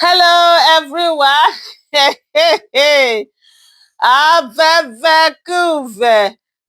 Hello, everyone. Hey, hey, hey. Avevekuve.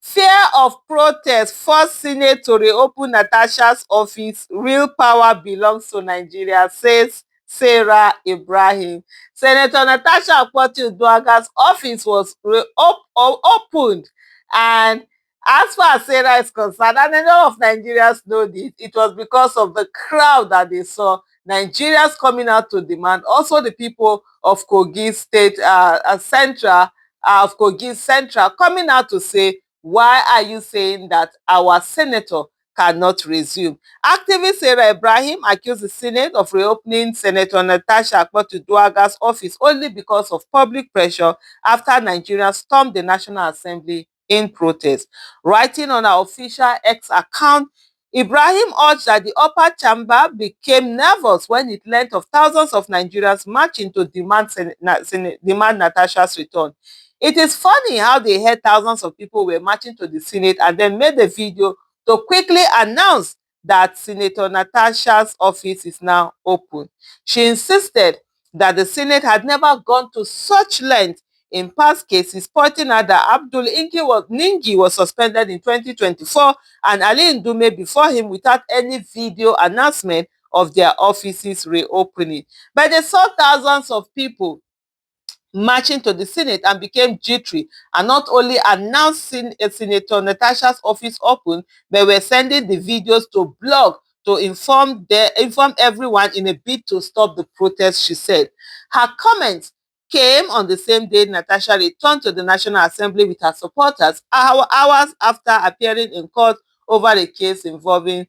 Fear of protest forced Senate to reopen Natasha's office. Real power belongs to Nigeria, says Serah Ibrahim. Senator Natasha Akpoti-Uduaga's office was opened, and as far as Serah is concerned, and a lot of Nigerians know this, it was because of the crowd that they saw. Nigerians coming out to demand, also the people of Kogi State Central, of Kogi Central, coming out to say, why are you saying that our senator cannot resume? Activist Serah Ibrahim accused the Senate of reopening Senator Natasha Akpoti-Uduaga's office only because of public pressure after Nigerians stormed the National Assembly in protest. Writing on her official X account, Ibrahim urged that the upper chamber became nervous when it learned of thousands of Nigerians marching to demand Natasha's return. It is funny how they heard thousands of people were marching to the Senate and then made a video to quickly announce that Senator Natasha's office is now open. She insisted that the Senate had never gone to such length in past cases, pointing out that Abdul Ningi was suspended in 2024 and Ali Ndume before him without any video announcement of their offices reopening. But they saw thousands of people marching to the Senate and became jittery, and not only announcing Senator Natasha's office open, but were sending the videos to blog to inform everyone in a bid to stop the protest, she said. Her comments came on the same day Natasha returned to the National Assembly with her supporters, hours after appearing in court over a case involving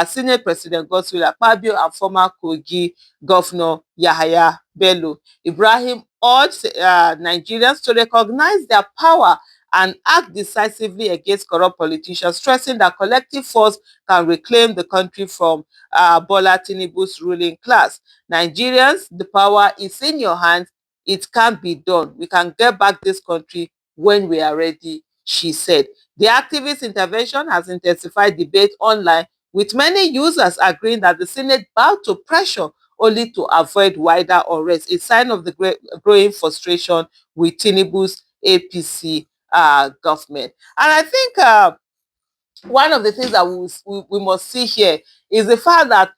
Senate President Godswill Akpabio and former Kogi Governor Yahaya Bello. Ibrahim urged Nigerians to recognize their power and act decisively against corrupt politicians, stressing that collective force can reclaim the country from Bola Tinubu's ruling class. Nigerians, the power is in your hands. It can be done. We can get back this country when we are ready, she said. The activist intervention has intensified debate online, with many users agreeing that the Senate bowed to pressure only to avoid wider unrest, a sign of the growing frustration with Tinubu's APC government. And I think one of the things that we must see here is the fact that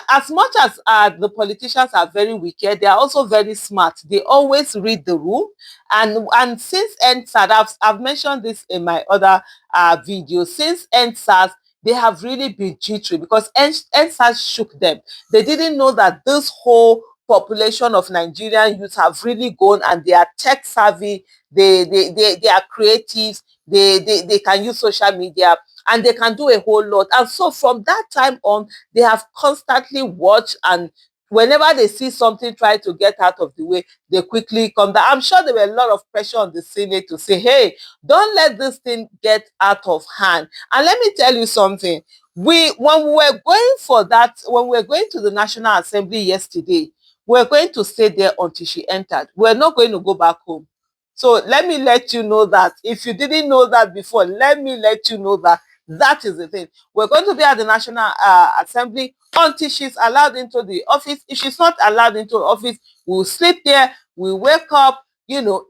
as much as the politicians are very wicked, they are also very smart. They always read the room. And since NSAS, I've mentioned this in my other video, since NSAS, they have really been jittery because NSAS shook them. They didn't know that this whole population of Nigerian youth have really gone, and they are tech savvy, they are creatives, they can use social media, and they can do a whole lot. And so from that time on, they have constantly watched, and whenever they see something try to get out of the way, they quickly come down. I'm sure there were a lot of pressure on the Senate to say, hey, don't let this thing get out of hand. And let me tell you something. When we were going for that, when we were going to the National Assembly yesterday, we're going to stay there until she entered. We're not going to go back home. So let me let you know that. If you didn't know that before, let me let you know that that is the thing. We're going to be at the National Assembly until she's allowed into the office. If she's not allowed into the office, we'll sleep there, we'll wake up,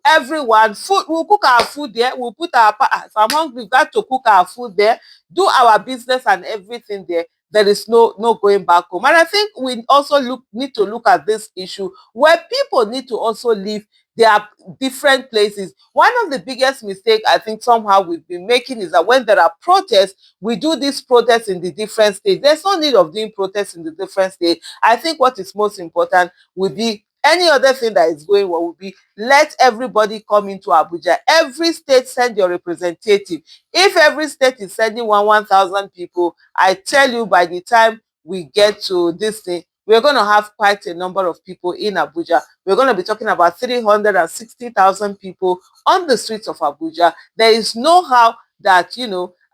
everyone, food, we'll cook our food there, we'll put if I'm hungry, we've got to cook our food there, do our business and everything there. There is no going back home. And I think we also need to look at this issue where people need to also live their different places. One of the biggest mistakes I think somehow we've been making is that when there are protests, we do these protests in the different states. There's no need of doing protests in the different states. I think what is most important would be any other thing that is going on would be let everybody come into Abuja. Every state send your representative. If every state is sending 1,000 people, I tell you by the time we get to this thing, we're going to have quite a number of people in Abuja. We're going to be talking about 360,000 people on the streets of Abuja. There is no how that,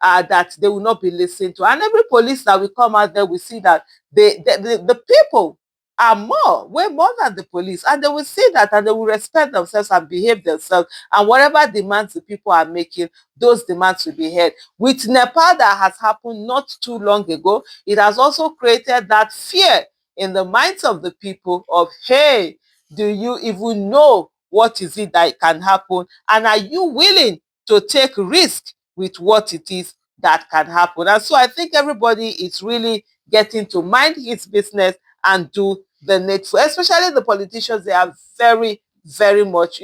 that they will not be listened to. And every police that will come out there, we see that the people are way more than the police. And they will see that and they will respect themselves and behave themselves. And whatever demands the people are making, those demands will be heard. With Nepal, that has happened not too long ago, it has also created that fear in the minds of the people of, hey, do you even know what is it that can happen? And are you willing to take risk with what it is that can happen? And so I think everybody is really getting to mind his business and do the needful, especially the politicians. They are very, very much,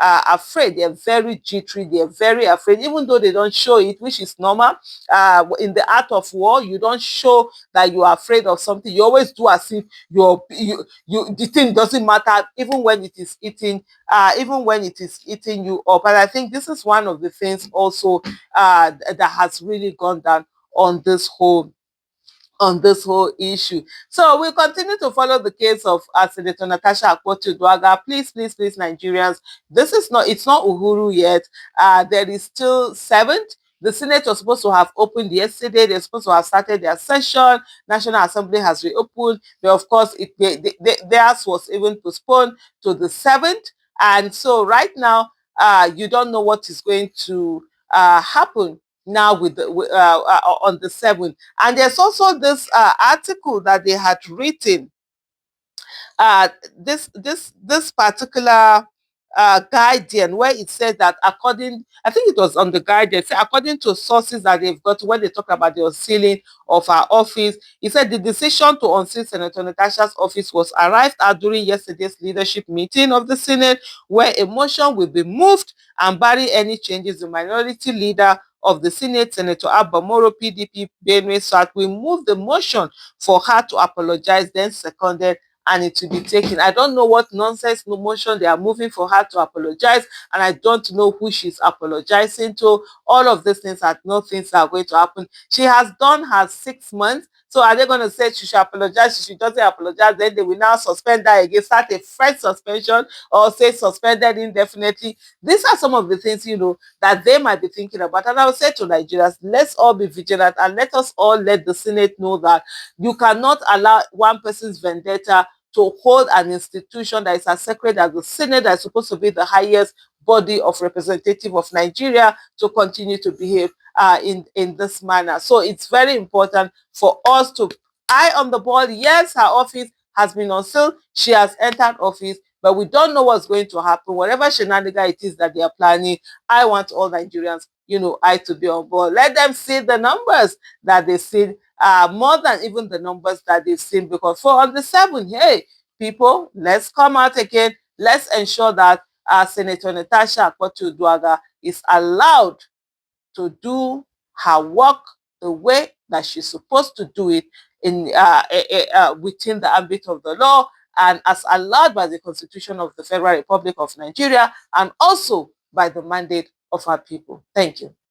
afraid. They're very jittery. They're very afraid, even though they don't show it, which is normal. In the art of war, you don't show that you are afraid of something. You always do as if the thing doesn't matter, even when it is eating you up. And I think this is one of the things also that has really gone down on this whole issue. So we'll continue to follow the case of Senator Natasha Akpoti-Uduaghan. Please, please, please, Nigerians, it's not Uhuru yet. There is still 7th. The Senate was supposed to have opened yesterday. They're supposed to have started their session. National Assembly has reopened. But of course, theirs was even postponed to the 7th. And so right now, you don't know what is going to happen now on the 7th. And there's also this article that they had written, this particular Guardian, where it said that I think it was on the Guardian, according to sources that they've got when they talk about the unsealing of her office, it said the decision to unseal Senator Natasha's office was arrived at during yesterday's leadership meeting of the Senate, where a motion will be moved and barring any changes. The minority leader of the Senate, Senator Abba Moro, PDP, Benue South, will move the motion for her to apologize, then seconded, and it will be taken. I don't know what nonsense motion they are moving for her to apologize, and I don't know who she's apologizing to. All of these things are no things that are going to happen. She has done her 6 months. So are they going to say she should apologize? She doesn't apologize, then they will now suspend her again, start a fresh suspension, or say suspended indefinitely. These are some of the things, that they might be thinking about. And I will say to Nigerians, let's all be vigilant and let us all let the Senate know that you cannot allow one person's vendetta to hold an institution that is as sacred as the Senate, that is supposed to be the highest body of representative of Nigeria, to continue to behave in this manner. So it's very important for us to eye on the ball. Yes, her office has been unsealed. She has entered office, but we don't know what's going to happen. Whatever shenanigan it is that they are planning, I want all Nigerians, I to be on board. Let them see the numbers that they see, more than even the numbers that they've seen, because for on the 7th, hey, people, let's come out again. Let's ensure that Senator Natasha Akpoti-Uduaghan is allowed to do her work the way that she's supposed to do it within the ambit of the law, and as allowed by the Constitution of the Federal Republic of Nigeria, and also by the mandate of our people. Thank you.